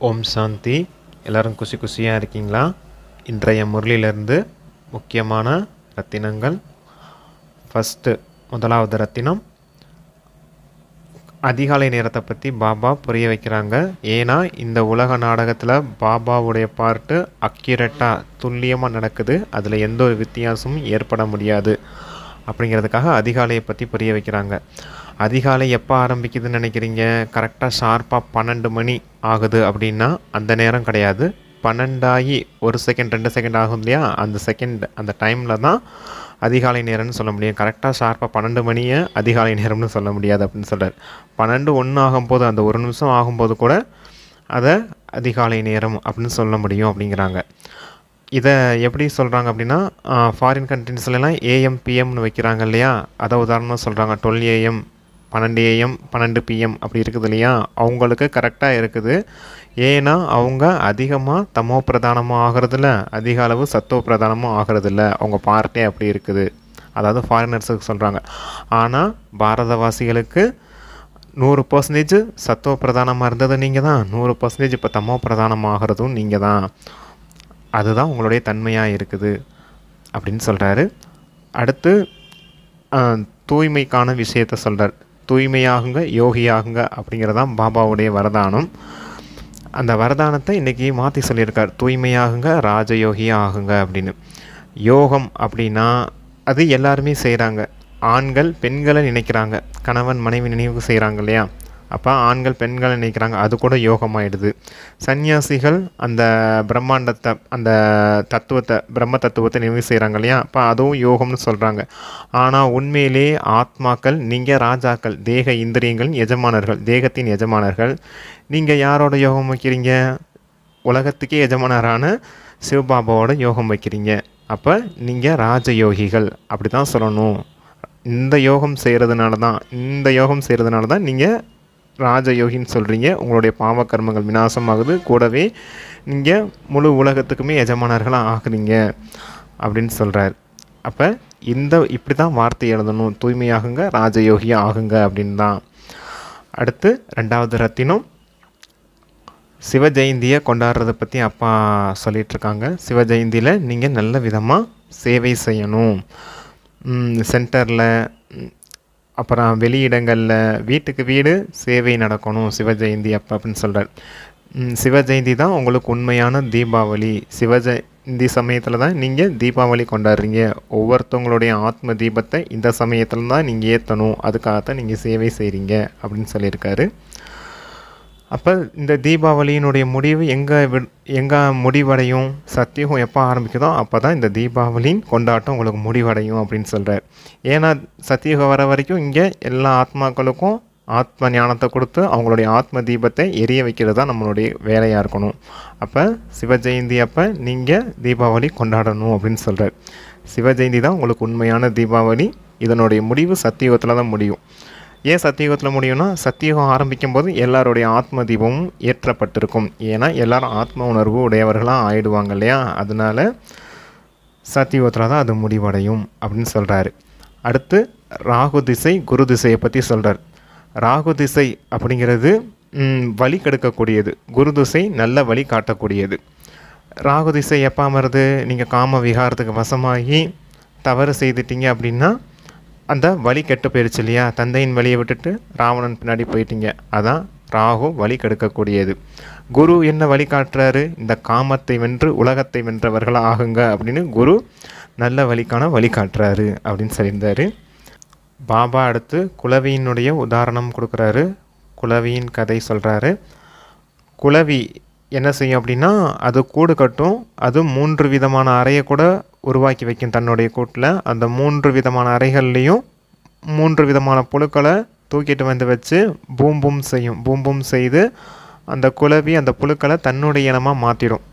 ஓம் சாந்தி. எல்லோரும் குஷியாக இருக்கீங்களா? இன்றைய முரளியிலிருந்து முக்கியமான ரத்தினங்கள். முதலாவது ரத்தினம், அதிகாலை நேரத்தை பற்றி பாபா புரிய வைக்கிறாங்க. ஏன்னா இந்த உலக நாடகத்தில் பாபாவுடைய பார்ட்டு அக்யூரேட்டாக துல்லியமாக நடக்குது, அதில் எந்த ஒரு வித்தியாசமும் ஏற்பட முடியாது அப்படிங்கிறதுக்காக அதிகாலையை பற்றி புரிய வைக்கிறாங்க. அதிகாலை எப்போ ஆரம்பிக்குதுன்னு நினைக்கிறீங்க? கரெக்டாக ஷார்ப்பாக 12 மணி ஆகுது அப்படின்னா அந்த நேரம் கிடையாது. 12 ஆகி 1 செகண்ட் 2 செகண்ட் ஆகும் இல்லையா, அந்த செகண்ட் அந்த டைமில் தான் அதிகாலை நேரம்னு சொல்ல முடியும். கரெக்டாக ஷார்ப்பாக 12 மணியை அதிகாலை நேரம்னு சொல்ல முடியாது அப்படின்னு சொல்கிறார். 12:01 ஆகும்போது, அந்த 1 நிமிஷம் ஆகும்போது கூட அதை அதிகாலை நேரம் அப்படின்னு சொல்ல முடியும் அப்படிங்கிறாங்க. இதை எப்படி சொல்கிறாங்க அப்படின்னா, ஃபாரின் கண்ட்ரிஸ்லாம் ஏஎம் பிஎம்னு வைக்கிறாங்க இல்லையா, அதை உதாரணமாக சொல்கிறாங்க. 12 AM 12 AM 12 PM அப்படி இருக்குது இல்லையா, அவங்களுக்கு கரெக்டாக இருக்குது. ஏன்னா அவங்க அதிகமாக தமோ பிரதானமும் ஆகிறதில்ல, அதிக அளவு சத்துவ பிரதானமும் ஆகிறதில்ல. அவங்க பார்ட்டே அப்படி இருக்குது. அதாவது ஃபாரினர்ஸுக்கு சொல்கிறாங்க. ஆனால் பாரதவாசிகளுக்கு 100% சத்துவ பிரதானமாக இருந்தது நீங்கள் தான், 100% இப்போ தமோ பிரதானமாகிறதும் நீங்கள் தான். அதுதான் உங்களுடைய தன்மையாக இருக்குது அப்படின்னு சொல்கிறாரு. அடுத்து தூய்மைக்கான விஷயத்தை சொல்கிறார். தூய்மையாகுங்க, யோகியாகுங்க அப்படிங்கிறதான் பாபாவுடைய வரதானம். அந்த வரதானத்தை இன்றைக்கி மாற்றி சொல்லியிருக்கார். தூய்மையாகுங்க, ராஜயோகியாக ஆகுங்க அப்படின்னு. யோகம் அப்படின்னா அது எல்லாருமே செய்கிறாங்க. ஆண்கள் பெண்களை நினைக்கிறாங்க, கணவன் மனைவி நினைவு செய்கிறாங்க இல்லையா, அப்போ ஆண்கள் பெண்களை நினைக்கிறாங்க, அது கூட யோகமாயிடுது. சன்னியாசிகள் அந்த பிரம்மாண்டத்தை, அந்த தத்துவத்தை, பிரம்ம தத்துவத்தை நினைவு செய்கிறாங்க இல்லையா, அப்போ அதுவும் யோகம்னு சொல்கிறாங்க. ஆனால் உண்மையிலே ஆத்மாக்கள், நீங்கள் ராஜாக்கள், தேக இந்திரியங்களின் எஜமானர்கள், தேகத்தின் எஜமானர்கள். நீங்கள் யாரோட யோகம் வைக்கிறீங்க? உலகத்துக்கே எஜமானரான சிவபாபாவோட யோகம் வைக்கிறீங்க. அப்போ நீங்கள் ராஜயோகிகள் அப்படி தான் சொல்லணும். இந்த யோகம் செய்கிறதுனால தான் நீங்கள் ராஜயோகின்னு சொல்கிறீங்க. உங்களுடைய பாவ கர்மங்கள் விநாசமாகுது, கூடவே நீங்கள் முழு உலகத்துக்குமே எஜமானர்களாக ஆகுறீங்க அப்படின்னு சொல்கிறார். அப்போ இப்படி தான் வார்த்தை எழுதணும். தூய்மையாகுங்க, ராஜயோகியாக ஆகுங்க அப்படின்னு தான். அடுத்து 2வது ரத்தினம், சிவ ஜெயந்தியை கொண்டாடுறதை பற்றி அப்பா சொல்லிகிட்ருக்காங்க. சிவ ஜெயந்தியில் நீங்கள் நல்ல விதமாக சேவை செய்யணும். சென்டரில், அப்புறம் வெளியிடங்களில், வீட்டுக்கு வீடு சேவை நடக்கணும் சிவ ஜெயந்தி அப்போ அப்படின்னு சொல்கிறார். சிவ ஜெயந்தி தான் உங்களுக்கு உண்மையான தீபாவளி. சிவ ஜெயந்தி சமயத்தில் தான் நீங்கள் தீபாவளி கொண்டாடுறீங்க. ஒவ்வொருத்தவங்களுடைய ஆத்ம தீபத்தை இந்த சமயத்தில் தான் நீங்கள் ஏற்றணும், அதுக்காகத்தான் நீங்கள் சேவை செய்கிறீங்க அப்படின்னு சொல்லியிருக்காரு. அப்போ இந்த தீபாவளியினுடைய முடிவு எங்கே முடிவடையும்? சத்தியுகம் எப்போ ஆரம்பிக்குதோ அப்போ தான் இந்த தீபாவளியின் கொண்டாட்டம் உங்களுக்கு முடிவடையும் அப்படின்னு சொல்கிறார். ஏன்னா சத்தியுகம் வர வரைக்கும் இங்கே எல்லா ஆத்மாக்களுக்கும் ஆத்ம ஞானத்தை கொடுத்து அவங்களுடைய ஆத்ம தீபத்தை எரிய வைக்கிறது தான் நம்மளுடைய வேலையாக இருக்கணும். அப்போ சிவ ஜெயந்தி அப்போ நீங்கள் தீபாவளி கொண்டாடணும் அப்படின்னு சொல்கிறார். சிவ ஜெயந்தி தான் உங்களுக்கு உண்மையான தீபாவளி. இதனுடைய முடிவு சத்தியுகத்தில் தான் முடியும். ஏன் சத்தியுகத்தில் முடியும்னா, சத்தியுகம் ஆரம்பிக்கும் போது எல்லாருடைய ஆத்ம தீபமும் ஏற்றப்பட்டிருக்கும். ஏன்னா எல்லாரும் ஆத்ம உணர்வு உடையவர்களாக ஆயிடுவாங்க இல்லையா, அதனால சத்தியுகத்தில் தான் அது முடிவடையும் அப்படின்னு சொல்கிறாரு. அடுத்து ராகு திசை, குரு திசையை பற்றி சொல்கிறார். ராகு திசை அப்படிங்கிறது வழி கெடுக்கக்கூடியது, குரு திசை நல்ல வழி காட்டக்கூடியது. ராகு திசை எப்போ அமருது? நீங்கள் காம விகாரத்துக்கு வசமாகி தவறு செய்துட்டீங்க அப்படின்னா அந்த வழி கெட்டு போயிடுச்சு இல்லையா, தந்தையின் வழியை விட்டுட்டு ராவணன் பின்னாடி போயிட்டீங்க. அதான் ராகு வழி கெடுக்கக்கூடியது. குரு என்ன வழி காட்டுறாரு? இந்த காமத்தை வென்று உலகத்தை வென்றவர்களாக ஆகுங்க அப்படின்னு குரு நல்ல வழிக்கான வழி காட்டுறாரு அப்படின்னு சொல்லியிருந்தார். பாபா அடுத்து குளவியினுடைய உதாரணம் கொடுக்குறாரு. குளவியின் கதை சொல்கிறாரு. குளவி என்ன செய்யும் அப்படின்னா, அது கூடு கட்டும். அது 3 விதமான அறையை கூட உருவாக்கி வைக்கும் தன்னுடைய கூட்டில். அந்த 3 விதமான அறைகள்லேயும் 3 விதமான புழுக்களை தூக்கிட்டு வந்து வச்சு பூம்பும் செய்யும். பூம்பும் செய்து அந்த குளவி அந்த புழுக்களை தன்னுடைய இனமாக மாற்றிடும்.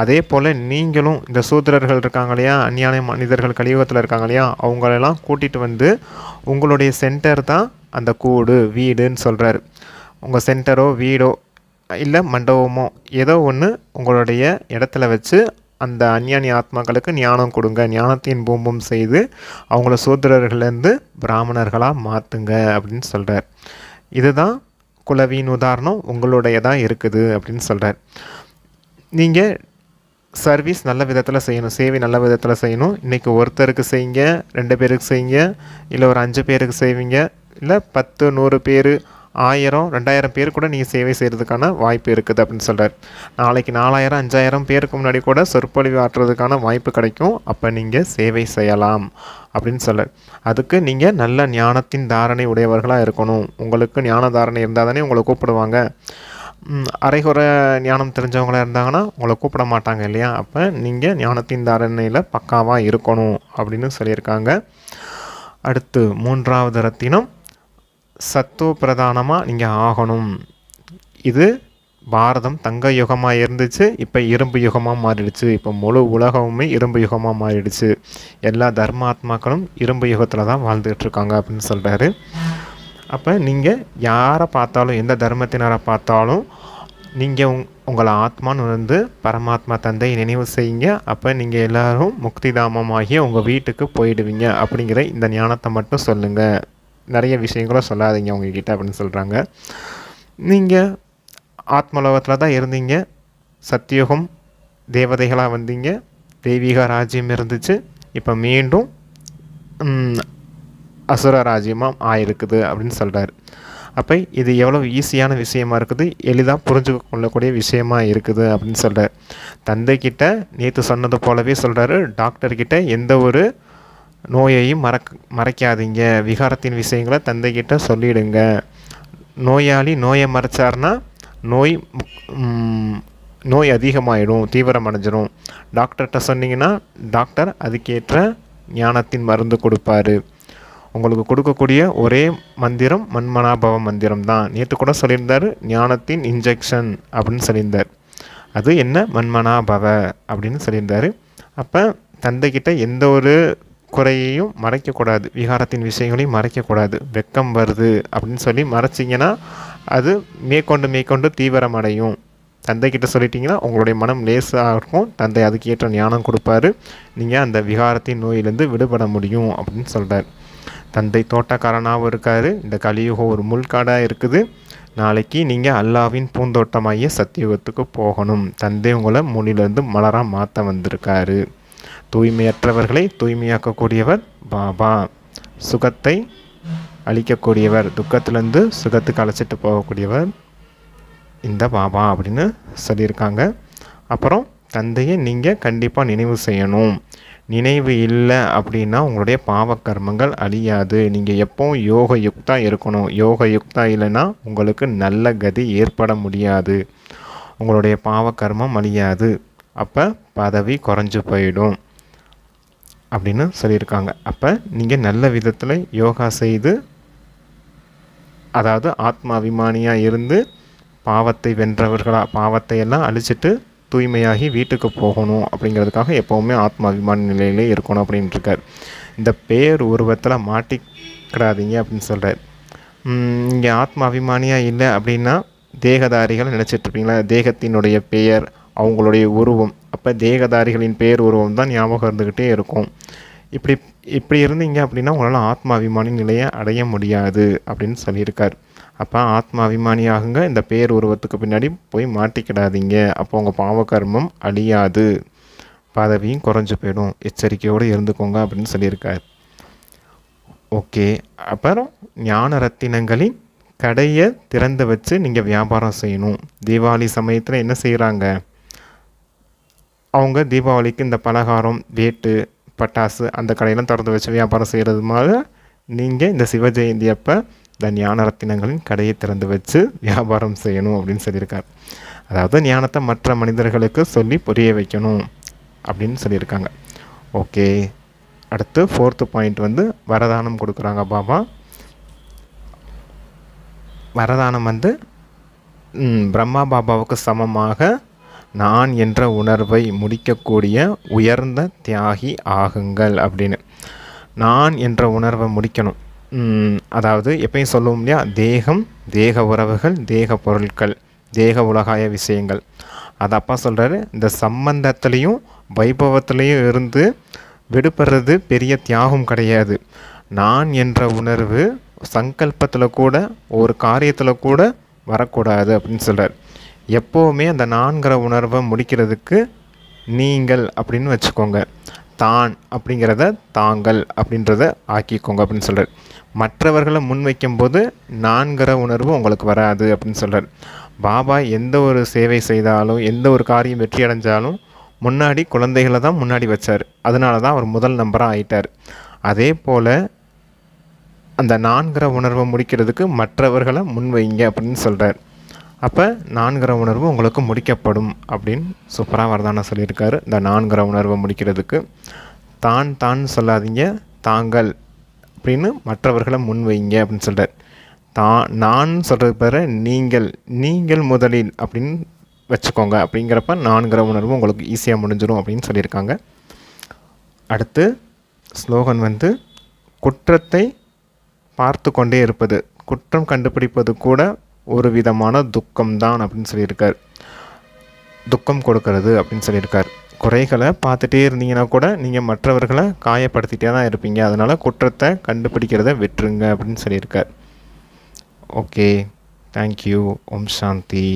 அதே போல் நீங்களும் இந்த சூத்திரர்கள் இருக்காங்க இல்லையா, அஞ்ஞான மனிதர்கள் கலியுகத்தில் இருக்காங்க இல்லையா, அவங்களெல்லாம் கூட்டிகிட்டு வந்து உங்களுடைய சென்டர் தான் அந்த கூடு, வீடுன்னு சொல்கிறாரு. உங்கள் சென்டரோ வீடோ இல்லை மண்டபமோ ஏதோ ஒன்று உங்களுடைய இடத்துல வச்சு அந்த அஞ்ஞானி ஆத்மாக்களுக்கு ஞானம் கொடுங்க. ஞானத்தின் பூம்பும் செய்து அவங்கள சூத்திரர்கள்லேருந்து பிராமணர்களாக மாற்றுங்க அப்படின்னு சொல்கிறார். இதுதான் குலவின் உதாரணம் உங்களுடையதாக இருக்குது அப்படின்னு சொல்கிறார். நீங்கள் சர்வீஸ் நல்ல விதத்தில் செய்யணும், சேவை நல்ல விதத்தில் செய்யணும். இன்றைக்கி ஒருத்தருக்கு செய்யுங்க, 2 பேருக்கு செய்யுங்க, இல்லை ஒரு 5 பேருக்கு செய்வீங்க, இல்லை 10 100 பேர் 1000 2000 பேர் கூட நீங்கள் சேவை செய்கிறதுக்கான வாய்ப்பு இருக்குது அப்படின்னு சொல்கிறார். நாளைக்கு 4000 5000 பேருக்கு முன்னாடி கூட சொற்பொழிவு ஆற்றுறதுக்கான வாய்ப்பு கிடைக்கும். அப்போ நீங்கள் சேவை செய்யலாம் அப்படின்னு சொல்கிறார். அதுக்கு நீங்கள் நல்ல ஞானத்தின் தாரணை உடையவர்களாக இருக்கணும். உங்களுக்கு ஞான தாரணை இருந்தால் தானே உங்களை கூப்பிடுவாங்க. அரைகுறை ஞானம் தெரிஞ்சவங்களாக இருந்தாங்கன்னா உங்களை கூப்பிட மாட்டாங்க இல்லையா? அப்போ நீங்கள் ஞானத்தின் தாரணையில் பக்காவாக இருக்கணும் அப்படின்னு சொல்லியிருக்காங்க. அடுத்து 3வது ரத்தினம் சத்துவ பிரதானமாக நீங்கள் ஆகணும். இது பாரதம் தங்க யுகமாக இருந்துச்சு, இப்போ இரும்பு யுகமாக மாறிடுச்சு. இப்போ முழு உலகமுமே இரும்பு யுகமாக மாறிடுச்சு. எல்லா தர்மாத்மாக்களும் இரும்பு யுகத்தில் தான் வாழ்ந்துகிட்ருக்காங்க அப்படின்னு சொல்கிறாரு. அப்போ நீங்கள் யாரை பார்த்தாலும், எந்த தர்மத்தினரை பார்த்தாலும் நீங்கள் உங்களை ஆத்மான்னு வந்து பரமாத்மா தந்தையை நினைவு செய்யுங்க. அப்போ நீங்கள் எல்லோரும் முக்தி தாமமாகி உங்கள் வீட்டுக்கு போயிடுவீங்க அப்படிங்கிற இந்த ஞானத்தை மட்டும் சொல்லுங்கள். நிறைய விஷயங்களும் சொல்லாதீங்க உங்ககிட்ட அப்படின்னு சொல்கிறாங்க. நீங்கள் ஆத்மலோகத்தில் தான் இருந்தீங்க, சத்தியுகம் தேவதைகளாக வந்தீங்க, தெய்வீக ராஜ்யம் இருந்துச்சு, இப்போ மீண்டும் அசுர ராஜ்யமாக ஆயிருக்குது அப்படின்னு சொல்கிறார். அப்போ இது எவ்வளோ ஈஸியான விஷயமா இருக்குது, எளிதாக புரிஞ்சு கொள்ளக்கூடிய விஷயமா இருக்குது அப்படின்னு சொல்கிறார். தந்தைக்கிட்ட நேற்று சொன்னது போலவே சொல்கிறாரு, டாக்டர்கிட்ட எந்த ஒரு நோயையும் மறைக்காதீங்க. விகாரத்தின் விஷயங்களை தந்தைக்கிட்ட சொல்லிவிடுங்க. நோயாளி நோயை மறைச்சார்னா நோய் அதிகமாகிடும், தீவிரமடைஞ்சிடும். டாக்டர்கிட்ட சொன்னீங்கன்னா டாக்டர் அதுக்கேற்ற ஞானத்தின் மருந்து கொடுப்பாரு. உங்களுக்கு கொடுக்கக்கூடிய ஒரே மந்திரம் மன்மனாபவ மந்திரம் தான். நேற்று கூட சொல்லியிருந்தார் ஞானத்தின் இன்ஜெக்ஷன் அப்படின்னு சொல்லியிருந்தார். அது என்ன மன்மனாபவ அப்படின்னு சொல்லியிருந்தார். அப்போ தந்தைக்கிட்ட எந்த ஒரு குறையையும் மறைக்கக்கூடாது, விகாரத்தின் விஷயங்களையும் மறைக்கக்கூடாது. வெக்கம் வருது அப்படின்னு சொல்லி மறைச்சிங்கன்னா அது மேற்கொண்டு தீவிரமடையும். தந்தைக்கிட்ட சொல்லிட்டீங்கன்னா உங்களுடைய மனம் லேசாக இருக்கும், தந்தை அதுக்கேற்ற ஞானம் கொடுப்பாரு, நீங்கள் அந்த விகாரத்தின் நோயிலேருந்து விடுபட முடியும் அப்படின்னு சொல்கிறார். தந்தை தோட்டக்காரனாகவும் இருக்கார். இந்த கலியுகம் ஒரு முள்காடாக இருக்குது. நாளைக்கு நீங்கள் அல்லாவின் பூந்தோட்டமாகிய சத்தியுகத்துக்கு போகணும். தந்தை உங்களை முனிலிருந்து மலராக மாற்ற வந்திருக்காரு. தூய்மையற்றவர்களை தூய்மையாக்கக்கூடியவர் பாபா. சுகத்தை அளிக்கக்கூடியவர், துக்கத்திலேருந்து சுகத்துக்கு அழைச்சிட்டு போகக்கூடியவர் இந்த பாபா அப்படின்னு சொல்லியிருக்காங்க. அப்புறம் தந்தையை நீங்கள் கண்டிப்பாக நினைவு செய்யணும். நினைவு இல்லை அப்படின்னா உங்களுடைய பாவக்கர்மங்கள் அழியாது. நீங்கள் எப்போவும் யோக யுக்தா இருக்கணும். யோக யுக்தா இல்லைன்னா உங்களுக்கு நல்ல கதி ஏற்பட முடியாது. உங்களுடைய பாவக்கர்மம் அழியாது. அப்போ பதவி குறைஞ்சு போயிடும் அப்படின்னு சொல்லியிருக்காங்க. அப்போ நீங்கள் நல்ல விதத்தில் யோகா செய்து, அதாவது ஆத்ம அபிமானியாக இருந்து பாவத்தை வென்றவர்களாக, பாவத்தை எல்லாம் அழிச்சிட்டு தூய்மையாகி வீட்டுக்கு போகணும் அப்படிங்கிறதுக்காக எப்போவுமே ஆத்ம அபிமான நிலையிலே இருக்கணும் அப்படின்ட்டுருக்கார். இந்த பேர் உருவத்தில் மாட்டிக்கிடாதீங்க அப்படின்னு சொல்கிறார். இங்கே ஆத்ம அபிமானியாக இல்லை அப்படின்னா தேகதாரிகள் நினச்சிட்ருப்பீங்களா? தேகத்தினுடைய பெயர், அவங்களுடைய உருவம். அப்போ தேகதாரிகளின் பேர் உருவம் தான் ஞாபகம் இருந்துக்கிட்டே இருக்கும். இப்படி இருந்தீங்க அப்படின்னா உங்களால் ஆத்ம அபிமானி நிலையை அடைய முடியாது அப்படின்னு சொல்லியிருக்கார். அப்போ ஆத்ம அபிமானியாகுங்க, இந்த பேர் உருவத்துக்கு பின்னாடி போய் மாட்டிக்கிடாதீங்க. அப்போ உங்கள் பாவகர்மம் அழியாது, பதவியும் குறைஞ்சு போயிடும், எச்சரிக்கையோடு இருந்துக்கோங்க அப்படின்னு சொல்லியிருக்கார். ஓகே, அப்புறம் ஞான ரத்தினங்களின் கடையை திறந்து வச்சு நீங்கள் வியாபாரம் செய்யணும். தீபாவளி சமயத்தில் என்ன செய்கிறாங்க? அவங்க தீபாவளிக்கு இந்த பலகாரம், வேட்டு, பட்டாசு அந்த கடையெல்லாம் திறந்து வச்சு வியாபாரம் செய்கிறது மாதிரி நீங்கள் இந்த சிவ ஜெயந்தி அப்போ இந்த ஞான ரத்தினங்களின் கடையை திறந்து வச்சு வியாபாரம் செய்யணும் அப்படின்னு சொல்லியிருக்கார். அதாவது ஞானத்தை மற்ற மனிதர்களுக்கு சொல்லி புரிய வைக்கணும் அப்படின்னு சொல்லியிருக்காங்க. ஓகே, அடுத்து 4th பாயிண்ட் வந்து வரதானம் கொடுக்குறாங்க பாபா. வரதானம் வந்து பிரம்மா பாபாவுக்கு சமமாக நான் என்ற உணர்வை முடிக்கக்கூடிய உயர்ந்த தியாகி ஆகுங்கள் அப்படின்னு. நான் என்ற உணர்வை முடிக்கணும். அதாவது எப்பயும் சொல்லுவோம் இல்லையா, தேகம், தேக உறவுகள், தேக பொருட்கள், தேக உலகாய விஷயங்கள். அது அப்பா சொல்கிறாரு, இந்த சம்பந்தத்துலேயும் வைபவத்துலேயும் இருந்து விடுபடுறது பெரிய தியாகம் கிடையாது. நான் என்ற உணர்வு சங்கல்பத்தில் கூட, ஒரு காரியத்தில் கூட வரக்கூடாது அப்படின்னு சொல்கிறார். எப்போவுமே அந்த நான்கிற உணர்வை முடிக்கிறதுக்கு நீங்கள் அப்படின்னு வச்சுக்கோங்க. தான் அப்படிங்கிறத தாங்கள் அப்படின்றத ஆக்கிக்கோங்க அப்படின்னு சொல்கிறார். மற்றவர்களை முன்வைக்கும்போது நான்கிற உணர்வு உங்களுக்கு வராது அப்படின்னு சொல்கிறார். பாபா எந்த ஒரு சேவை செய்தாலும் எந்த ஒரு காரியம் வெற்றி அடைஞ்சாலும் முன்னாடி குழந்தைகளை தான் முன்னாடி வச்சார். அதனால தான் அவர் முதல் நம்பராக ஆயிட்டார். அதே போல் அந்த நான்கிற உணர்வை முடிக்கிறதுக்கு மற்றவர்களை முன்வைங்க அப்படின்னு சொல்கிறார். அப்போ நான்கிற உணர்வு உங்களுக்கு முடிக்கப்படும் அப்படின்னு சூப்பராக வரதானம் சொல்லியிருக்காரு. இந்த நான்கிற உணர்வை முடிக்கிறதுக்கு தான் தான் சொல்லாதீங்க, தாங்கள் அப்படின்னு மற்றவர்களை முன்வைங்க அப்படின்னு சொல்கிறார். நான் சொல்கிறது பேர நீங்கள் முதலில் அப்படின்னு வச்சுக்கோங்க. அப்படிங்கிறப்ப நான்கிற உணர்வு உங்களுக்கு ஈஸியாக முடிஞ்சிடும் அப்படின்னு சொல்லியிருக்காங்க. அடுத்து ஸ்லோகன் குற்றத்தை பார்த்து கொண்டே இருப்பது, குற்றம் கண்டுபிடிப்பது கூட ஒரு விதமான துக்கம்தான் அப்படின்னு சொல்லியிருக்கார். துக்கம் கொடுக்கறது அப்படின்னு சொல்லியிருக்கார். குறைகளை பார்த்துட்டே இருந்தீங்கன்னா கூட நீங்கள் மற்றவர்களை காயப்படுத்திகிட்டே தான் இருப்பீங்க. அதனால் குற்றத்தை கண்டுபிடிக்கிறத விட்டுருங்க அப்படின்னு சொல்லியிருக்கார். Okay, thank you. ஓம் சாந்தி.